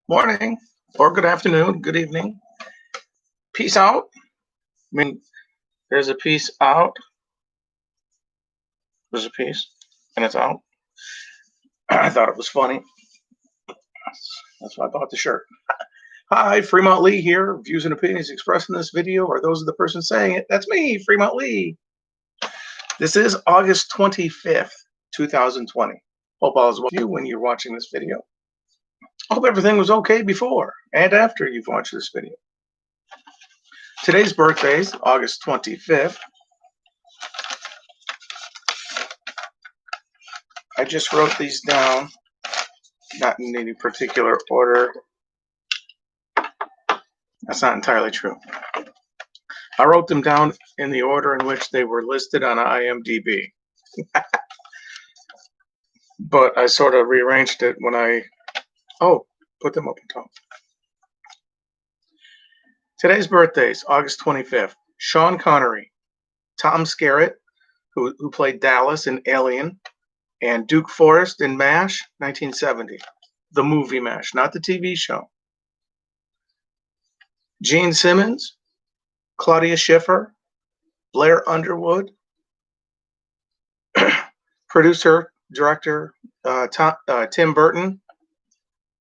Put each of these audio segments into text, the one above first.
Morning, or good afternoon, good evening. Peace out. I mean, there's a piece out, there's a piece, and it's out. I thought it was funny. That's why I bought the shirt. Hi, Fremont Lee here. Views and opinions expressed in this video are those of the person saying it. That's me, Fremont Lee. This is August 25th, 2020. Hope all is well with you when you're watching this video. Hope everything was okay before and after you've watched this video. Today's birthday is August 25th. I just wrote these down, not in any particular order. That's not entirely true. I wrote them down in the order in which they were listed on IMDb. But I sort of rearranged it when I put them up on top. Today's birthdays, August 25th. Sean Connery, Tom Skerritt, who played Dallas in Alien, and Duke Forrest in MASH, 1970. The movie MASH, not the TV show. Gene Simmons, Claudia Schiffer, Blair Underwood, producer, director Tim Burton,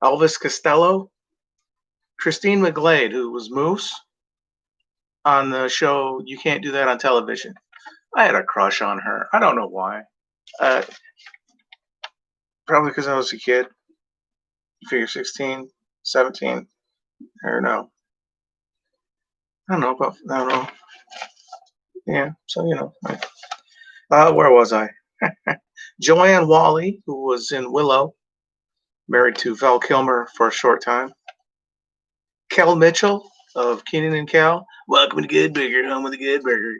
Elvis Costello, Christine McGlade, who was Moose on the show You Can't Do That on Television. I had a crush on her. I don't know why. Probably because I was a kid. You figure 16, 17. I don't know. I don't know. Yeah, so where was I? Joanne Whalley, who was in Willow, married to Val Kilmer for a short time. Kel Mitchell of Kenan and Kel. Welcome to Good Burger, home of the Good Burger.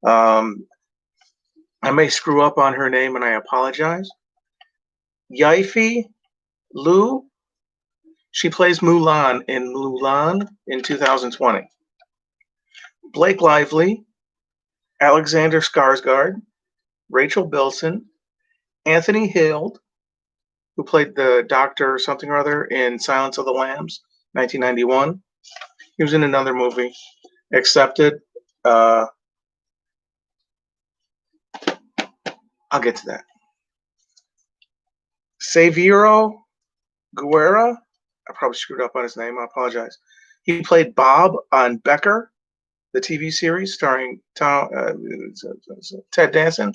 I may screw up on her name and I apologize. Yifei Liu. She plays Mulan in 2020. Blake Lively, Alexander Skarsgård, Rachel Bilson, Anthony Hild, who played the doctor something or other in Silence of the Lambs, 1991. He was in another movie, Accepted. I'll get to that. Xaviero Guerra. I probably screwed up on his name. I apologize. He played Bob on Becker, the TV series starring Ted Danson.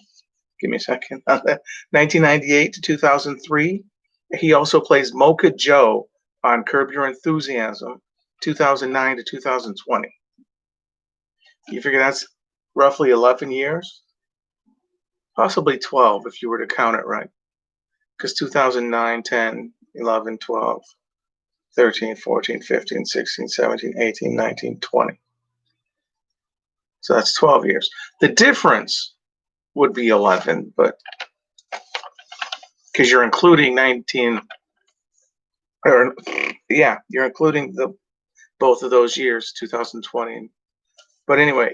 Give me a second. 1998 to 2003. He also plays Mocha Joe on Curb Your Enthusiasm, 2009 to 2020. You figure that's roughly 11 years? Possibly 12 if you were to count it right. Because 2009, 10, 11, 12, 13, 14, 15, 16, 17, 18, 19, 20. So that's 12 years. The difference would be 11, but because you're including 19, you're including both of those years, 2020. But anyway,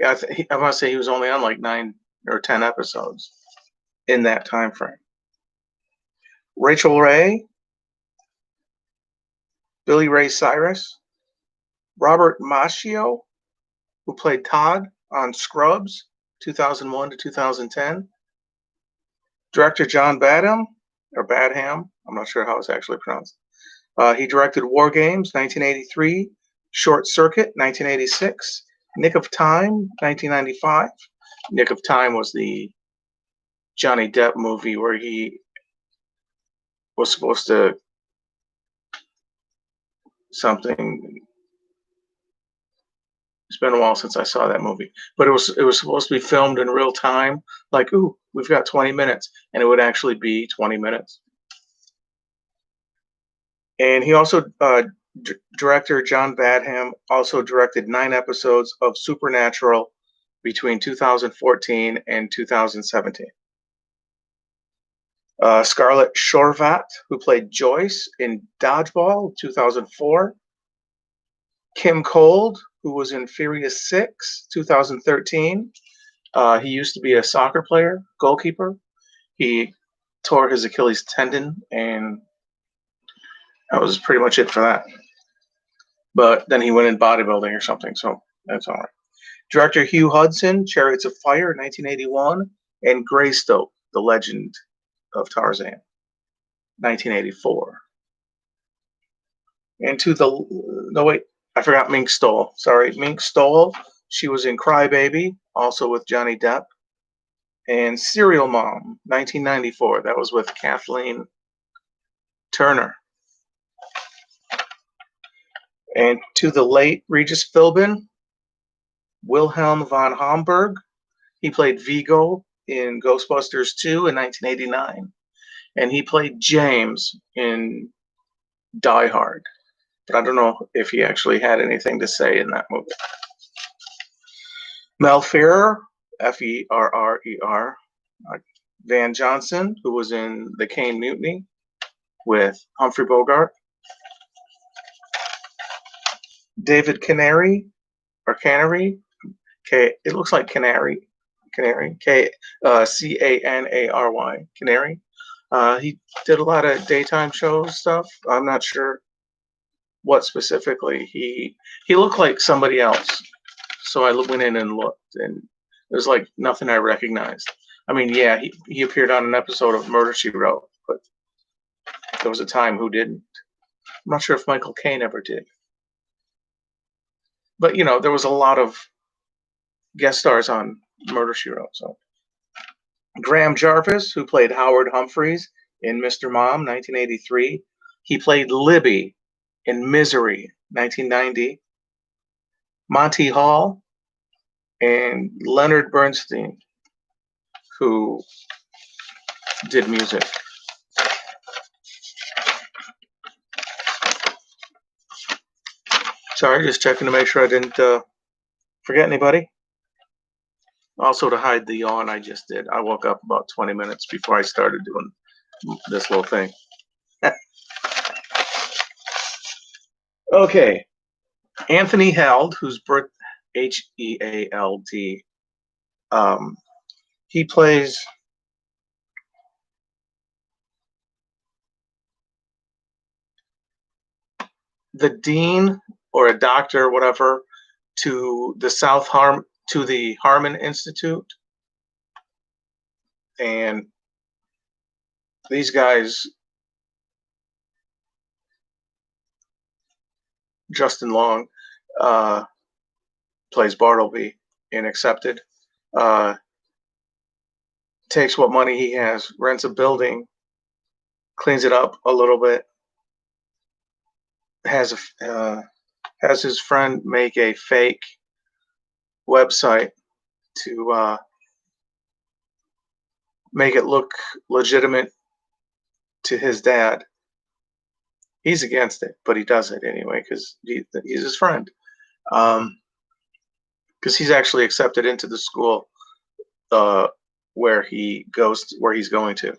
I must say he was only on like 9 or 10 episodes in that time frame. Rachel Ray, Billy Ray Cyrus, Robert Macchio, who played Todd on Scrubs, 2001 to 2010. Director John Badham, I'm not sure how it's actually pronounced. He directed War Games, 1983, Short Circuit, 1986, Nick of Time, 1995. Nick of Time was the Johnny Depp movie where he was supposed to something. It's been a while since I saw that movie, but it was supposed to be filmed in real time. Like, ooh, we've got 20 minutes, and it would actually be 20 minutes. And he also, director John Badham, also directed 9 episodes of Supernatural between 2014 and 2017. Scarlett Shorvat, who played Joyce in Dodgeball, 2004. Kim Cold, who was in Furious 6, 2013. He used to be a soccer player, goalkeeper. He tore his Achilles tendon and That was pretty much it for that. But then he went in bodybuilding or something, so that's all right. Director Hugh Hudson, Chariots of Fire, 1981, and Greystoke, The Legend of Tarzan, 1984. And to the no wait, I forgot Mink Stole. Sorry, Mink Stole. She was in Cry Baby, also with Johnny Depp, and Serial Mom, 1994. That was with Kathleen Turner. And to the late Regis Philbin, Wilhelm von Homburg. He played Vigo in Ghostbusters 2 in 1989, and he played James in Die Hard. But I don't know if he actually had anything to say in that movie. Mel Ferrer, Ferrer, Van Johnson, who was in The Caine Mutiny with Humphrey Bogart. David Canary, or Canary, it looks like Canary, Canary, Canary. He did a lot of daytime shows stuff. I'm not sure what specifically. He looked like somebody else, so I went in and looked, and there's like nothing I recognized. I mean, yeah, he appeared on an episode of Murder She Wrote, but there was a time who didn't. I'm not sure if Michael Caine ever did, but there was a lot of guest stars on Murder She Wrote. So Graham Jarvis, who played Howard Humphreys in Mr. Mom, 1983. He played Libby in Misery, 1990. Monty Hall and Leonard Bernstein, who did music. Sorry, just checking to make sure I didn't forget anybody. Also, to hide the yawn I just did, I woke up about 20 minutes before I started doing this little thing. Okay, Anthony Heald, whose birth Heald, he plays the dean or a doctor, or whatever, to the Harmon Institute, and these guys, Justin Long plays Bartleby in Accepted. Takes what money he has, rents a building, cleans it up a little bit, has his friend make a fake website to make it look legitimate to his dad. He's against it, but he does it anyway because he's his friend. Because he's actually accepted into the school where he's going to.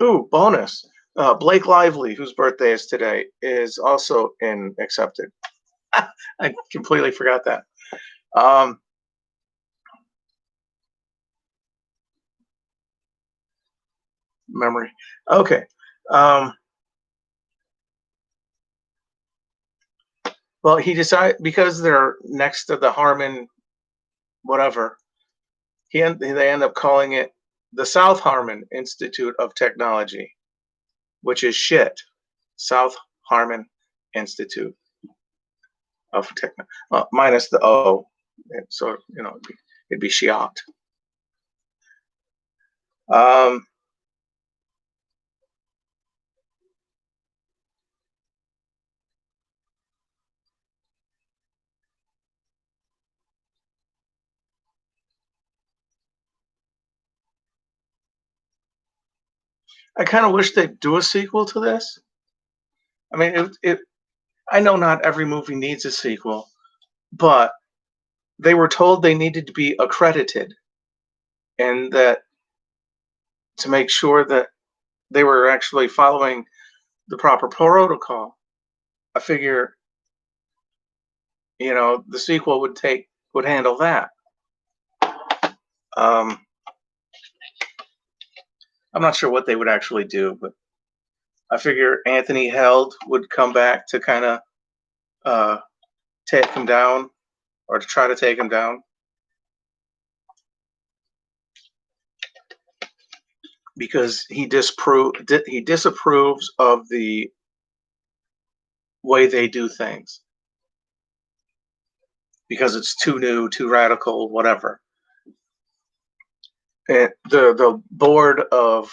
Ooh, bonus. Blake Lively, whose birthday is today, is also in Accepted. I completely forgot that. Memory. Okay. Well, he decided, because they're next to the Harmon whatever, they end up calling it the South Harmon Institute of Technology, which is shit. South Harmon Institute of Technology, minus the O. So, it'd be Shiat. I kind of wish they'd do a sequel to this. I mean, I know not every movie needs a sequel, but they were told they needed to be accredited, and that to make sure that they were actually following the proper protocol. I figure, the sequel would handle that. I'm not sure what they would actually do, but I figure Anthony Held would come back to kind of uh, take him down or to try to take him down because he disapproves of the way they do things because it's too new, too radical, whatever. And the board of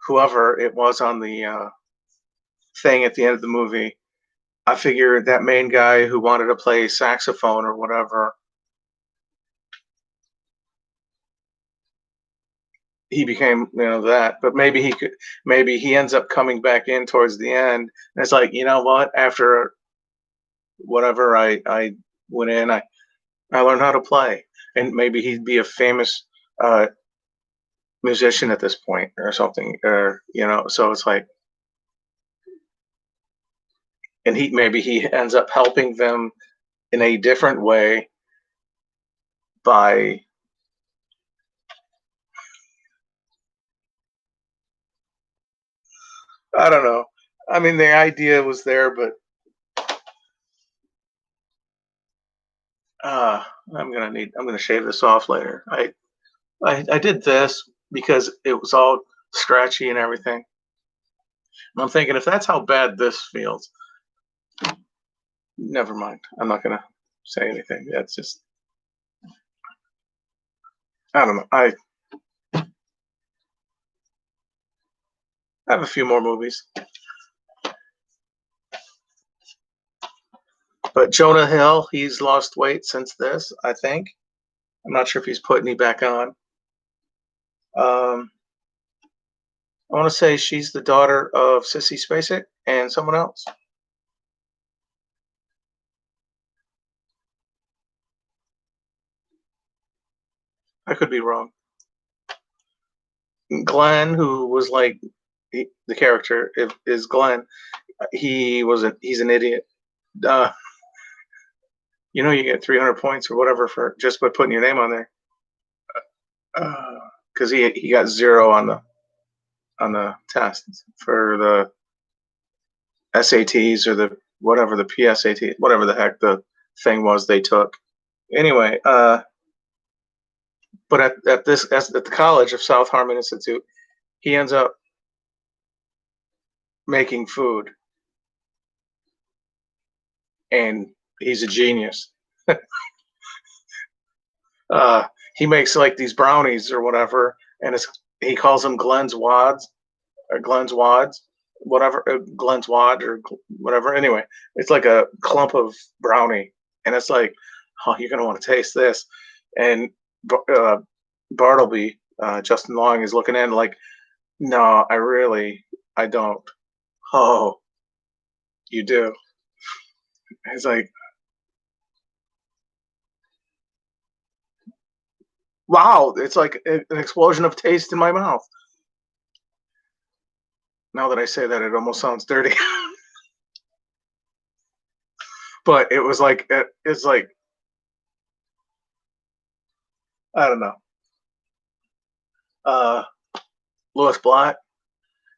whoever it was on the thing at the end of the movie, I figured that main guy who wanted to play saxophone or whatever, he became that. But maybe he ends up coming back in towards the end. And it's like, you know what? After whatever I went in, I learned how to play, and maybe he'd be a famous uh, musician at this point or something, or So it's like, and he ends up helping them in a different way by I don't know. I mean, the idea was there, but uh, I'm gonna shave this off later. I did this because it was all scratchy and everything. And I'm thinking if that's how bad this feels, never mind. I'm not gonna say anything. That's just I don't know. I have a few more movies, but Jonah Hill, he's lost weight since this. I think. I'm not sure if he's put any back on. Um, I want to say she's the daughter of Sissy Spacek and someone else. I could be wrong. Glenn, who was like the character, is Glenn. He's an idiot. Uh, you get 300 points or whatever for just by putting your name on there. Because he got zero on the test for the SATs or the whatever the PSAT, whatever the heck the thing was they took. Anyway, but at the College of South Harmon Institute, he ends up making food, and he's a genius. uh, he makes like these brownies or whatever, and he calls them Glenn's Wads or Glenn's Wads, whatever, Glenn's Wad or whatever. Anyway, it's like a clump of brownie, and it's like, oh, you're gonna want to taste this. And uh, Bartleby, Justin Long, is looking in like, no, I don't. Oh, you do. He's like, wow, it's like an explosion of taste in my mouth. Now that I say that, it almost sounds dirty. But it was like it's like I don't know. Uh, Louis Black,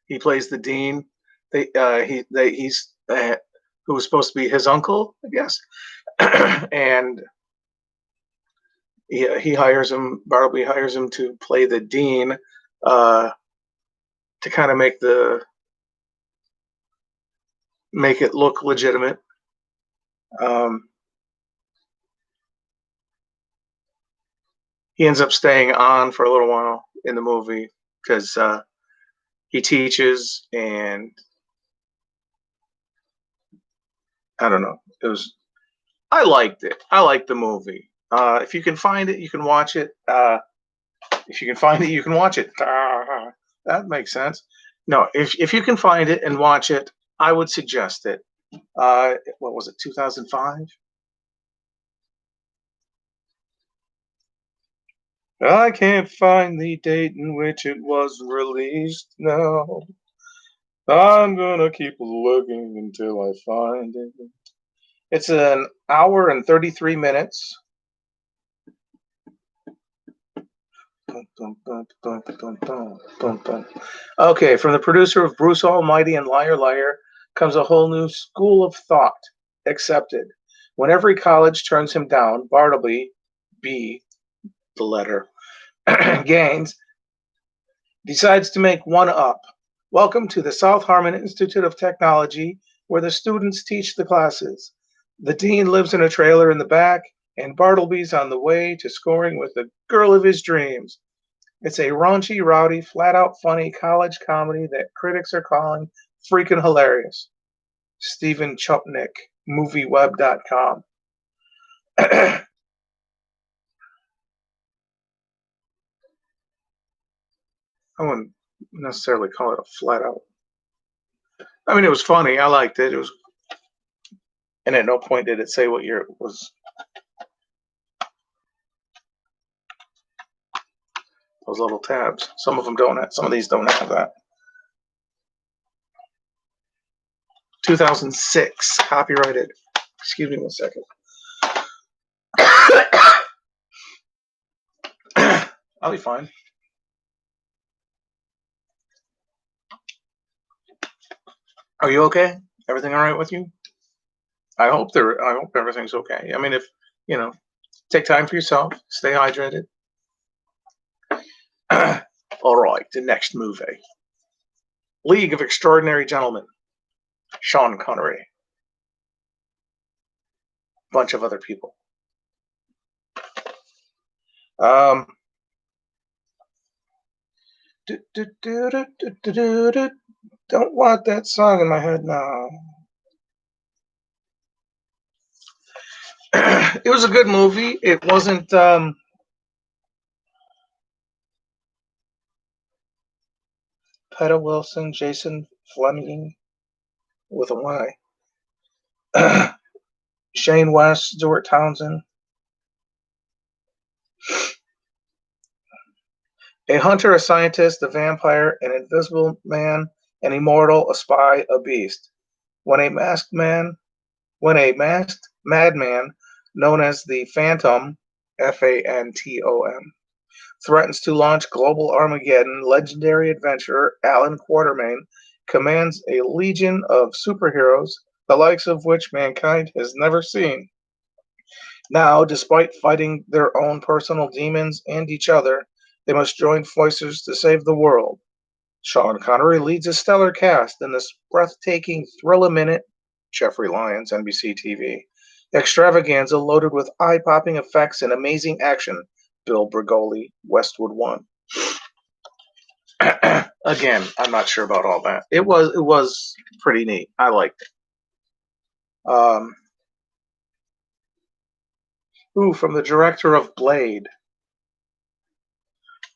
he plays the dean. He's who was supposed to be his uncle, I guess, and he hires him. Bartleby hires him to play the dean uh, to kind of make it look legitimate. Um, he ends up staying on for a little while in the movie because he teaches, and I don't know. It was I liked it. I liked the movie. If you can find it, you can watch it. If you can find it, you can watch it. That makes sense. No, if you can find it and watch it, I would suggest it. What was it? 2005. I can't find the date in which it was released. No, I'm gonna keep looking until I find it. It's an hour and 33 minutes. Okay, from the producer of Bruce Almighty and Liar Liar comes a whole new school of thought. Accepted. When every college turns him down, Bartleby, B, the letter, Gaines, decides to make one up. Welcome to the South Harmon Institute of Technology, where the students teach the classes. The dean lives in a trailer in the back, and Bartleby's on the way to scoring with the girl of his dreams. It's a raunchy, rowdy, flat out funny college comedy that critics are calling freaking hilarious. Stephen Chupnik, movieweb.com. I wouldn't necessarily call it a flat out. I mean, it was funny. I liked it. It was, and at no point did it say what year it was. Those little tabs. Some of them don't have. Some of these don't have that. 2006, copyrighted. Excuse me 1 second. I'll be fine. Are you okay? Everything all right with you? I hope everything's okay. I mean, if you know, take time for yourself, stay hydrated. All right, the next movie, League of Extraordinary Gentlemen, Sean Connery, bunch of other people. Don't want that song in my head now. It was a good movie. It wasn't Petta Wilson, Jason Fleming with a Y. Shane West, Stuart Townsend. A hunter, a scientist, a vampire, an invisible man, an immortal, a spy, a beast. When a masked madman known as the Phantom, Phantom, threatens to launch global Armageddon, legendary adventurer Alan Quatermain commands a legion of superheroes, the likes of which mankind has never seen. Now, despite fighting their own personal demons and each other, they must join forces to save the world. Sean Connery leads a stellar cast in this breathtaking thrill-a-minute, Jeffrey Lyons, NBC TV, extravaganza loaded with eye-popping effects and amazing action. Bill Bergoli, Westwood One. Again, I'm not sure about all that. It was pretty neat. I liked it. From the director of Blade.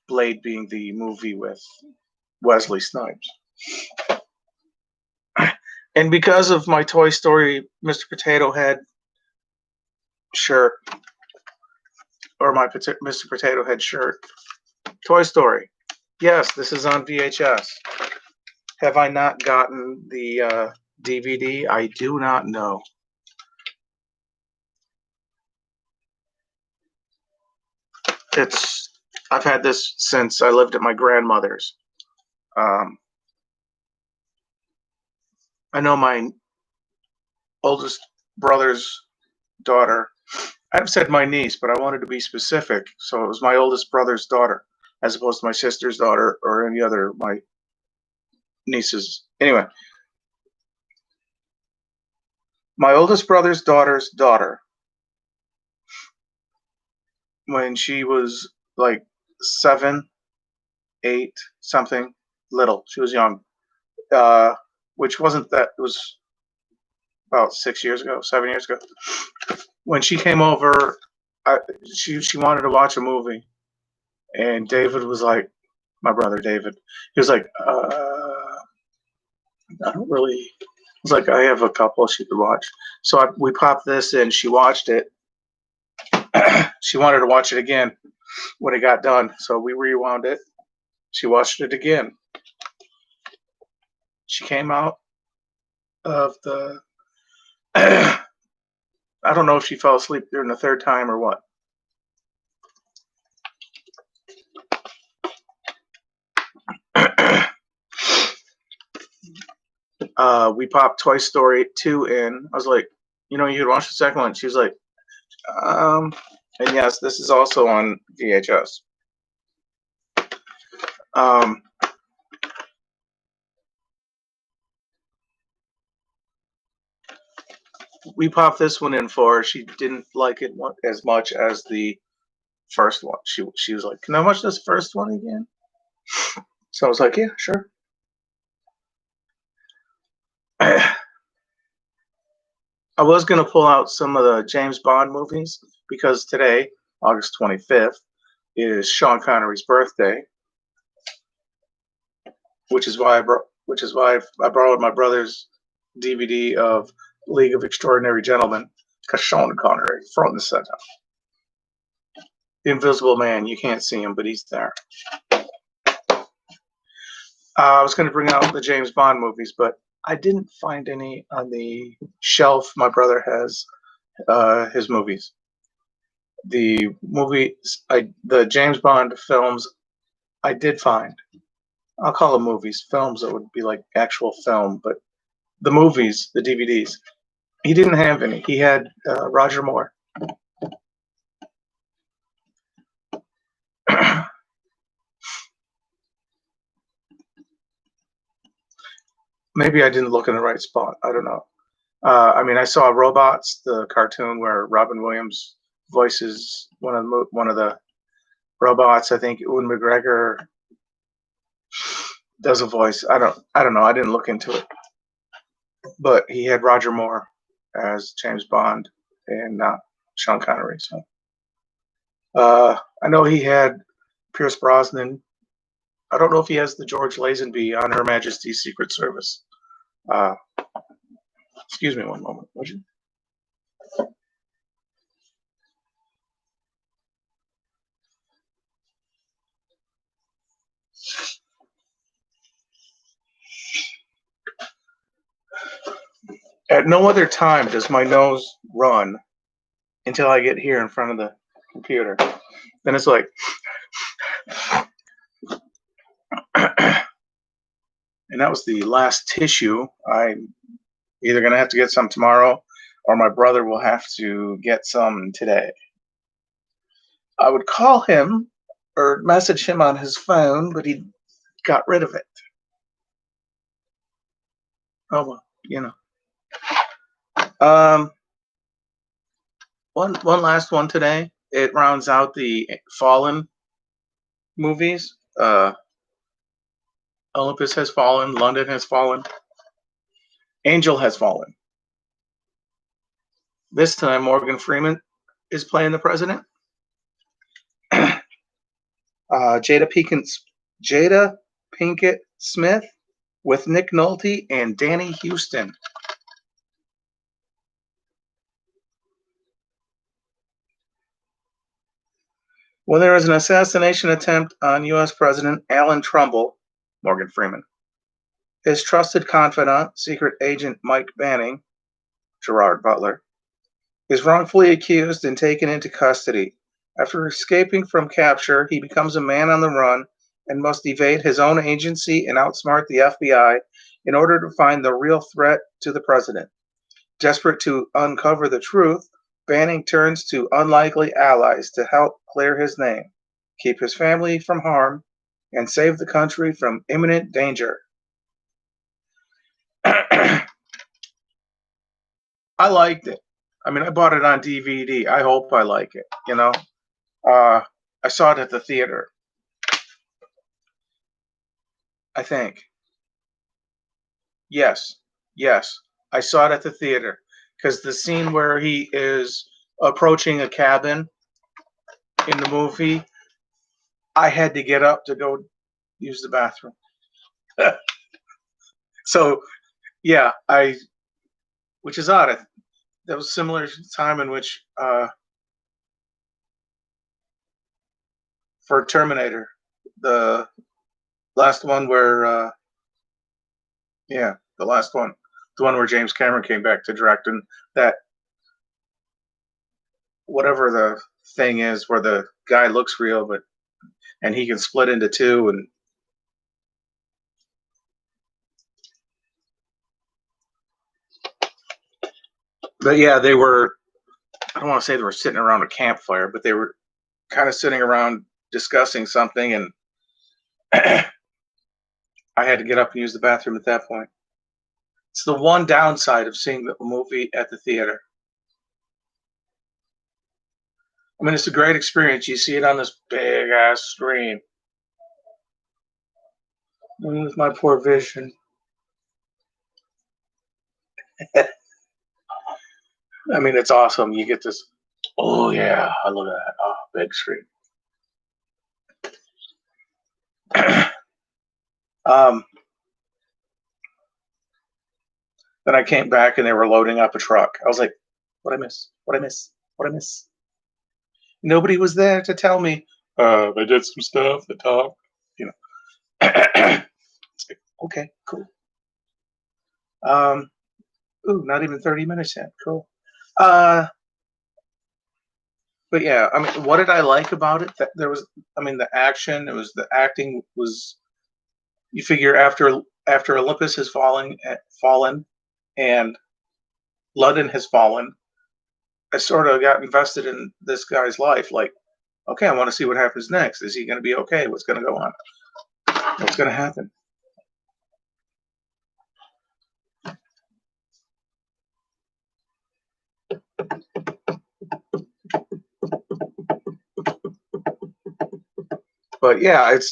Blade being the movie with Wesley Snipes. And because of my Toy Story Mr. Potato Head shirt, or my Mr. Potato Head shirt, Toy Story. Yes, this is on VHS. Have I not gotten the DVD? I do not know. I've had this since I lived at my grandmother's. I know my oldest brother's daughter. I've said my niece, but I wanted to be specific, so it was my oldest brother's daughter, as opposed to my sister's daughter or any other of my nieces. Anyway, my oldest brother's daughter's daughter, when she was like 7, 8, something, little, she was young, which wasn't that, it was about 6 years ago, 7 years ago. When she came over, she wanted to watch a movie, and David was like, my brother David, he was like, I don't really. It's like I have a couple she could watch, so we popped this in. She watched it. She wanted to watch it again when it got done, so we rewound it. She watched it again. She came out of the. I don't know if she fell asleep during the third time or what. We popped Toy Story 2 in. I was like, you could watch the second one. She was like, um, and yes, this is also on VHS. Um, we popped this one in for her. She didn't like it as much as the first one. She was like, "Can I watch this first one again?" So I was like, "Yeah, sure." I was gonna pull out some of the James Bond movies because today, August 25th, is Sean Connery's birthday, which is why I borrowed my brother's DVD of League of Extraordinary Gentlemen because Sean Connery, front and center, the Invisible Man. You can't see him, but he's there. I was going to bring out the James Bond movies, but I didn't find any on the shelf. My brother has his movies. The the James Bond films, I did find. I'll call them movies. Films, that would be like actual film, but the movies, the DVDs, he didn't have any. He had Roger Moore. Maybe I didn't look in the right spot. I don't know. I mean, I saw Robots, the cartoon where Robin Williams voices one of the robots. I think Ewan McGregor does a voice. I don't know. I didn't look into it, but he had Roger Moore as James Bond and not Sean Connery. So I know he had Pierce Brosnan. I don't know if he has the George Lazenby on Her Majesty's Secret Service. Uh, excuse me one moment, would you? At no other time does my nose run until I get here in front of the computer. Then it's like, and that was the last tissue. I'm either going to have to get some tomorrow or my brother will have to get some today. I would call him or message him on his phone, but he got rid of it. Oh, well, you know. Um, one last one today. It rounds out the Fallen movies. Olympus has fallen. London has fallen. Angel has fallen. This time, Morgan Freeman is playing the president. Jada Pinkett Smith with Nick Nolte and Danny Houston. When there was an assassination attempt on U.S. President Alan Trumbull, Morgan Freeman, his trusted confidant, secret agent Mike Banning, Gerard Butler, is wrongfully accused and taken into custody. After escaping from capture, he becomes a man on the run and must evade his own agency and outsmart the FBI in order to find the real threat to the president. Desperate to uncover the truth, Banning turns to unlikely allies to help clear his name, keep his family from harm, and save the country from imminent danger. I liked it. I mean, I bought it on DVD. I hope I like it, I saw it at the theater, I think. Yes, yes. I saw it at the theater because the scene where he is approaching a cabin in the movie, I had to get up to go use the bathroom. So, yeah, which is odd. That was similar time in which, for Terminator, the last one where, yeah, the last one, the one where James Cameron came back to direct, and that whatever the thing is where the guy looks real, and he can split into two, and But yeah, they were, I don't want to say they were sitting around a campfire, but they were kind of sitting around discussing something, and I had to get up and use the bathroom at that point. It's the one downside of seeing the movie at the theater. I mean, it's a great experience. You see it on this big ass screen. With my poor vision. I mean, it's awesome. You get this. Oh yeah, I love that. Oh, big screen. um, then I came back and they were loading up a truck. I was like, "What I miss? What I miss? What I miss?" Nobody was there to tell me. They did some stuff. They talked. You know. It's like, okay, cool. Um, ooh, not even 30 minutes yet. Cool. Uh, but yeah, I mean, what did I like about it? That there was, I mean, the action. It was the acting was. You figure after Olympus has fallen, and London has fallen, I sort of got invested in this guy's life. Like, okay, I want to see what happens next. Is he going to be okay? What's going to go on? What's going to happen? But yeah, it's.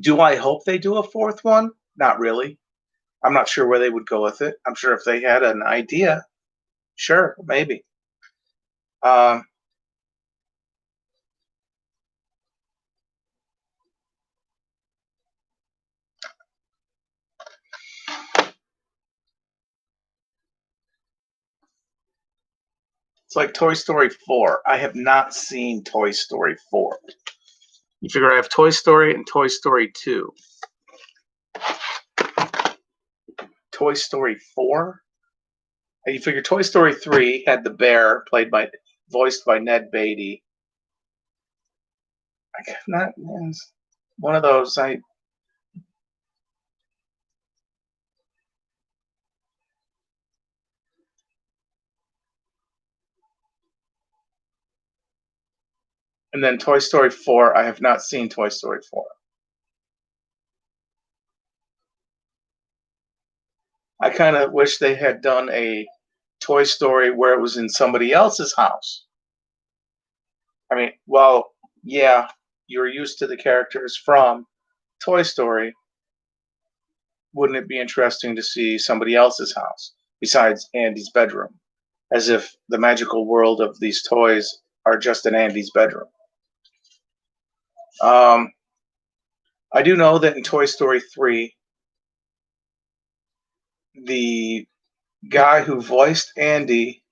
Do I hope they do a fourth one? Not really. I'm not sure where they would go with it. I'm sure if they had an idea, sure, maybe. Um, it's like Toy Story 4. I have not seen Toy Story 4. You figure I have Toy Story and Toy Story 2. Toy Story 4? And you figure Toy Story 3 had the bear voiced by Ned Beatty. I not it's one of those I and then Toy Story 4, I have not seen Toy Story 4. I kind of wish they had done a Toy Story where it was in somebody else's house. I mean, well, yeah, you're used to the characters from Toy Story. Wouldn't it be interesting to see somebody else's house besides Andy's bedroom? As if the magical world of these toys are just in Andy's bedroom. Um, I do know that in Toy Story 3, the guy who voiced Andy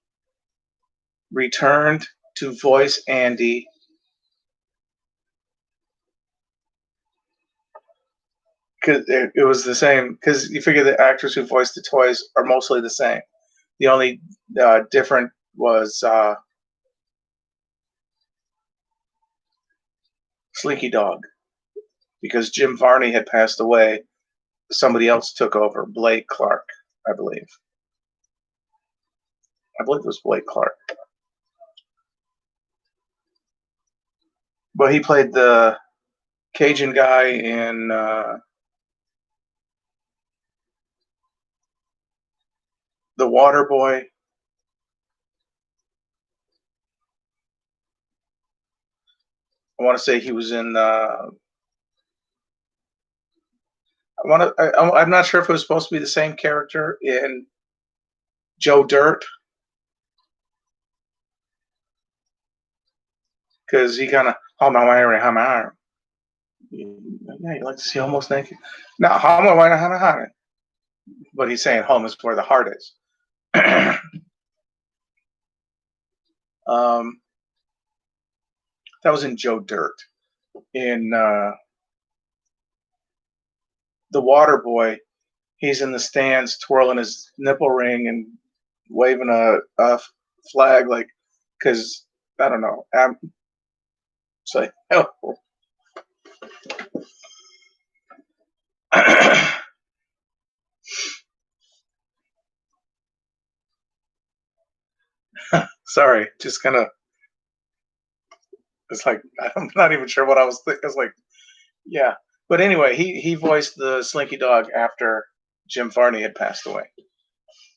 returned to voice Andy because it was the same. Because you figure the actors who voiced the toys are mostly the same. The only different was Slinky Dog because Jim Varney had passed away. Somebody else took over, Blake Clark, I believe. I believe it was Blake Clark. But he played the Cajun guy in The Water Boy. I want to say he was in. I'm not sure if it was supposed to be the same character in Joe Dirt because he kind of how my wiring, how my yeah, you like to see almost naked. No, how my wiring, how my but he's saying home is where the heart is. um, that was in Joe Dirt. In The Water Boy, he's in the stands twirling his nipple ring and waving a flag, like because I don't know. It's like oh. Sorry, just kind of. It's like I'm not even sure what I was thinking. It's like, yeah. But anyway, he voiced the Slinky Dog after Jim Varney had passed away.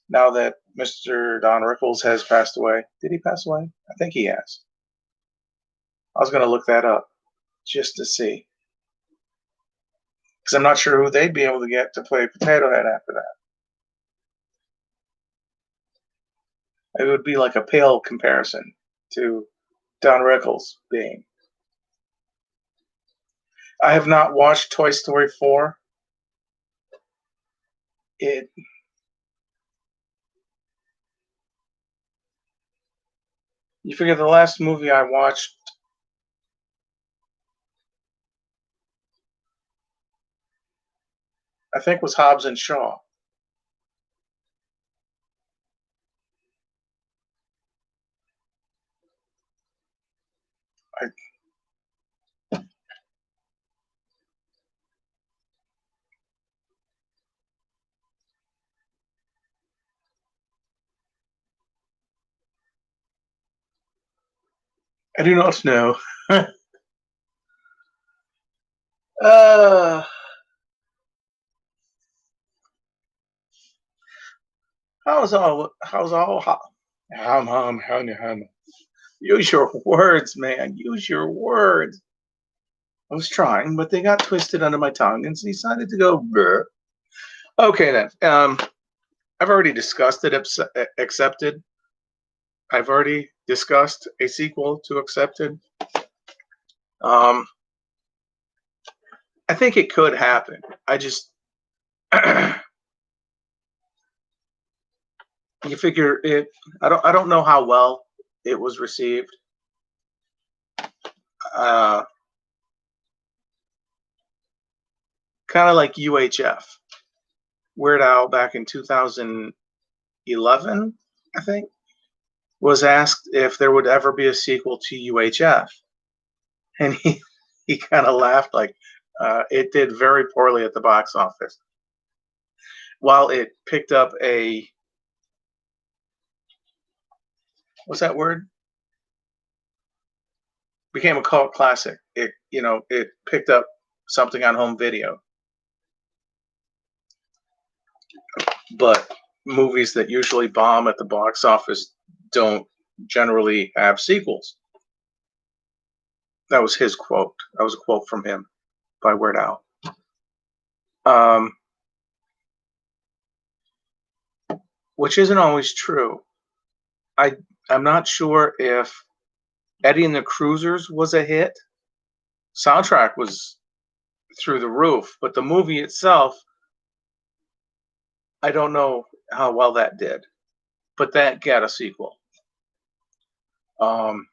Now that Mr. Don Rickles has passed away, did he pass away? I think he has. I was going to look that up just to see because I'm not sure who they'd be able to get to play Potato Head after that. It would be like a pale comparison to Don Rickles being. I have not watched Toy Story 4. It You figure the last movie I watched, I think, was Hobbs and Shaw. I I do not know. uh, how's all hum. Use your words, man. Use your words. I was trying, but they got twisted under my tongue and decided to go. Bleh. Okay then. I've already discussed it. Accepted. I've already discussed a sequel to Accepted. Um, I think it could happen. I just you figure it. I don't know how well it was received. Uh, kind of like UHF. Weird Al back in 2011, I think, was asked if there would ever be a sequel to UHF, and he kind of laughed like it did very poorly at the box office. While it picked up a what's that word? Became a cult classic. It picked up something on home video, but movies that usually bomb at the box office don't generally have sequels. That was his quote. That was a quote from him by Weird Al. Um, which isn't always true. I I'm not sure if Eddie and the Cruisers was a hit. Soundtrack was through the roof, but the movie itself, I don't know how well that did. But that got a sequel. Um,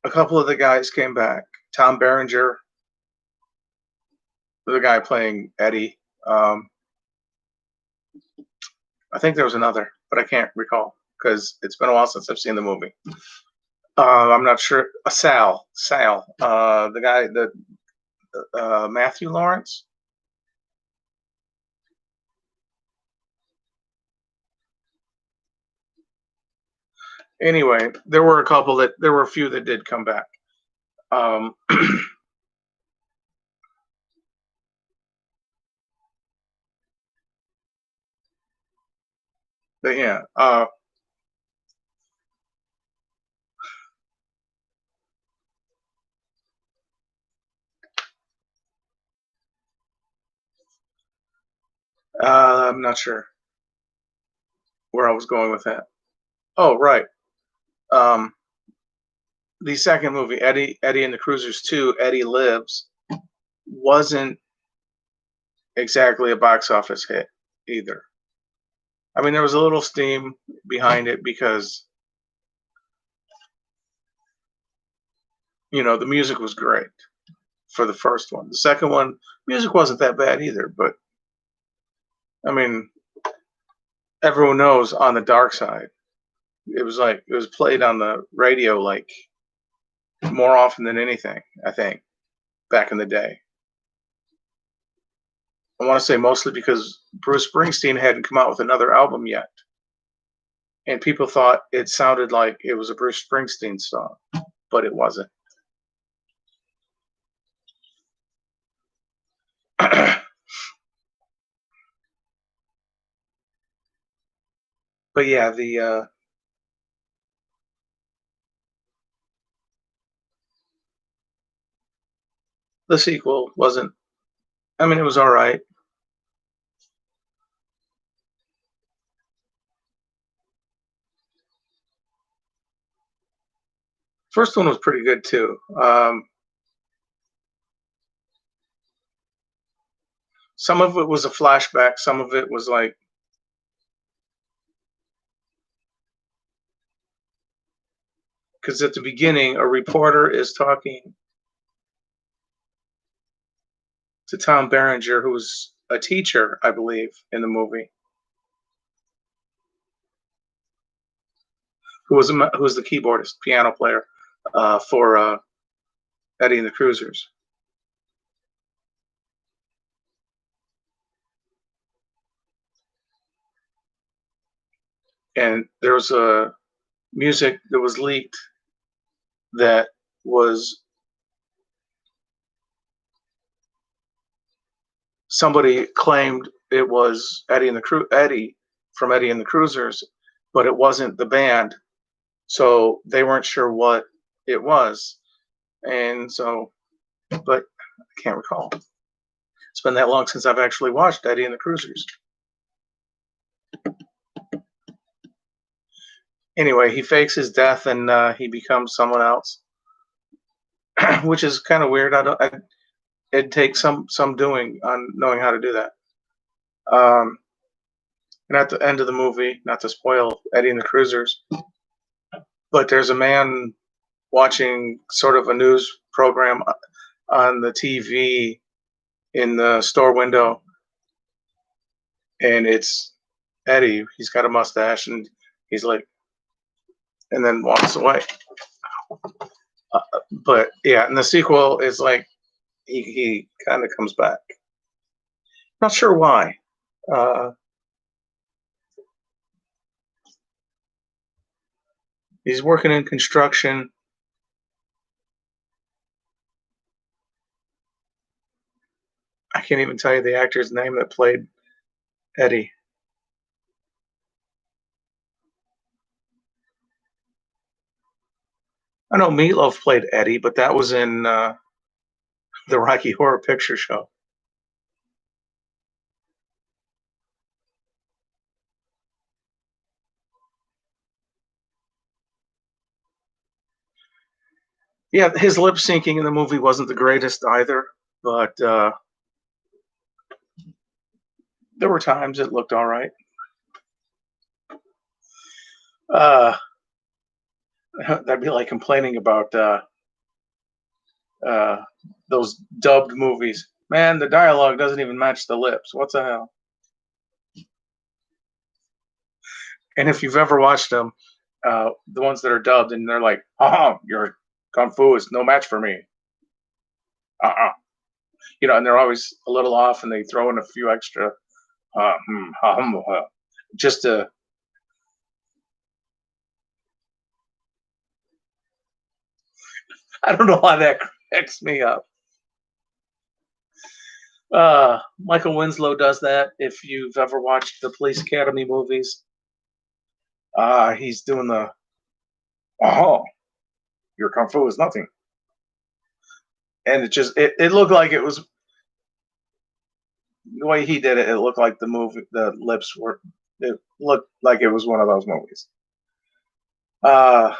a couple of the guys came back. Tom Berenger, the guy playing Eddie. I think there was another, but I can't recall because it's been a while since I've seen the movie. I'm not sure. Sal, the guy, the Matthew Lawrence. Anyway, there were a few that did come back. Um, but yeah, I'm not sure where I was going with that. Oh, right. Um, the second movie, Eddie and the Cruisers 2, Eddie Lives, wasn't exactly a box office hit either. I mean, there was a little steam behind it because the music was great for the first one. The second one, music wasn't that bad either, but I mean, everyone knows On the Dark Side. It was played on the radio like more often than anything, I think, back in the day. I want to say mostly because Bruce Springsteen hadn't come out with another album yet. and people thought it sounded like it was a Bruce Springsteen song, but it wasn't. But yeah, the sequel wasn't. I mean, it was all right. First one was pretty good too. Some of it was a flashback. Some of it was like because at the beginning, a reporter is talking to Tom Berenger, who's a teacher, I believe, in the movie, who was the keyboardist, piano player for Eddie and the Cruisers. And there was a music that was leaked that was somebody claimed it was Eddie from Eddie and the Cruisers, but it wasn't the band, so they weren't sure what it was. And so, but I can't recall. It's been that long since I've actually watched Eddie and the Cruisers. Anyway, he fakes his death and he becomes someone else, which is kind of weird. It'd take some doing on knowing how to do that. Um, and at the end of the movie, not to spoil Eddie and the Cruisers, but there's a man watching sort of a news program on the TV in the store window, and it's Eddie. He's got a mustache, and he's like, and then walks away. But yeah, and the sequel is like he kind of comes back. Not sure why. Uh, he's working in construction. I can't even tell you the actor's name that played Eddie. I know Meatloaf played Eddie, but that was in the Rocky Horror Picture Show. Yeah, his lip syncing in the movie wasn't the greatest either, but there were times it looked all right. Uh, that'd be like complaining about uh, those dubbed movies. Man, the dialogue doesn't even match the lips. What the hell? And if you've ever watched them, the ones that are dubbed, and they're like, your kung fu is no match for me." Uh-uh. And they're always a little off, and they throw in a few extra, just to. I don't know why that cracks me up. Michael Winslow does that. If you've ever watched the Police Academy movies, he's doing the oh, your kung fu is nothing, and it looked like it was the way he did it. It looked like the movie, the lips were. It looked like it was one of those movies. Uh,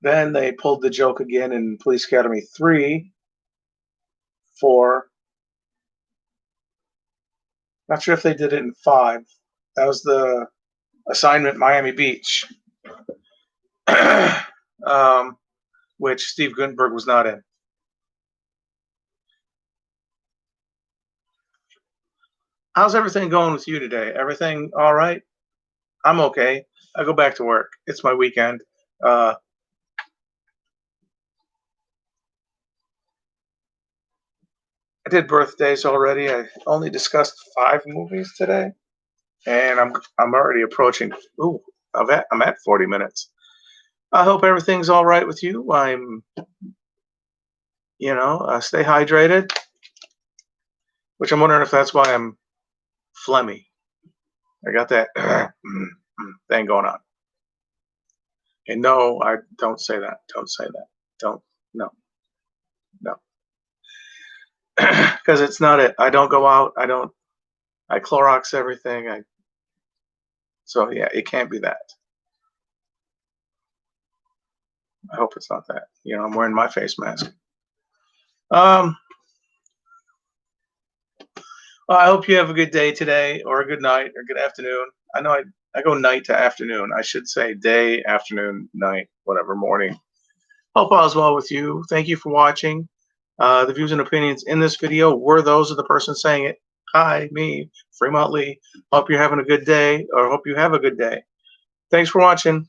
then they pulled the joke again in Police Academy 3, 4. Not sure if they did it in 5. That was the assignment Miami Beach, um, which Steve Guttenberg was not in. How's everything going with you today? Everything all right? I'm okay. I go back to work. It's my weekend. Uh, I did birthdays already. I only discussed 5 movies today. and I'm already approaching. Ooh, I'm at 40 minutes. I hope everything's all right with you. Stay hydrated, which I'm wondering if that's why I'm phlegmy. I got that thing going on. And no, I don't say that. Don't say that. Don't. No, no. Because it's not it. I don't go out. I Clorox everything. So yeah, it can't be that. I hope it's not that. I'm wearing my face mask. Um, well, I hope you have a good day today, or a good night, or good afternoon. I know I go night to afternoon. I should say day, afternoon, night, whatever, morning. Hope all is well with you. Thank you for watching. The views and opinions in this video were those of the person saying it. Hi, me, Fremont Lee. Hope you're having a good day, or hope you have a good day. Thanks for watching.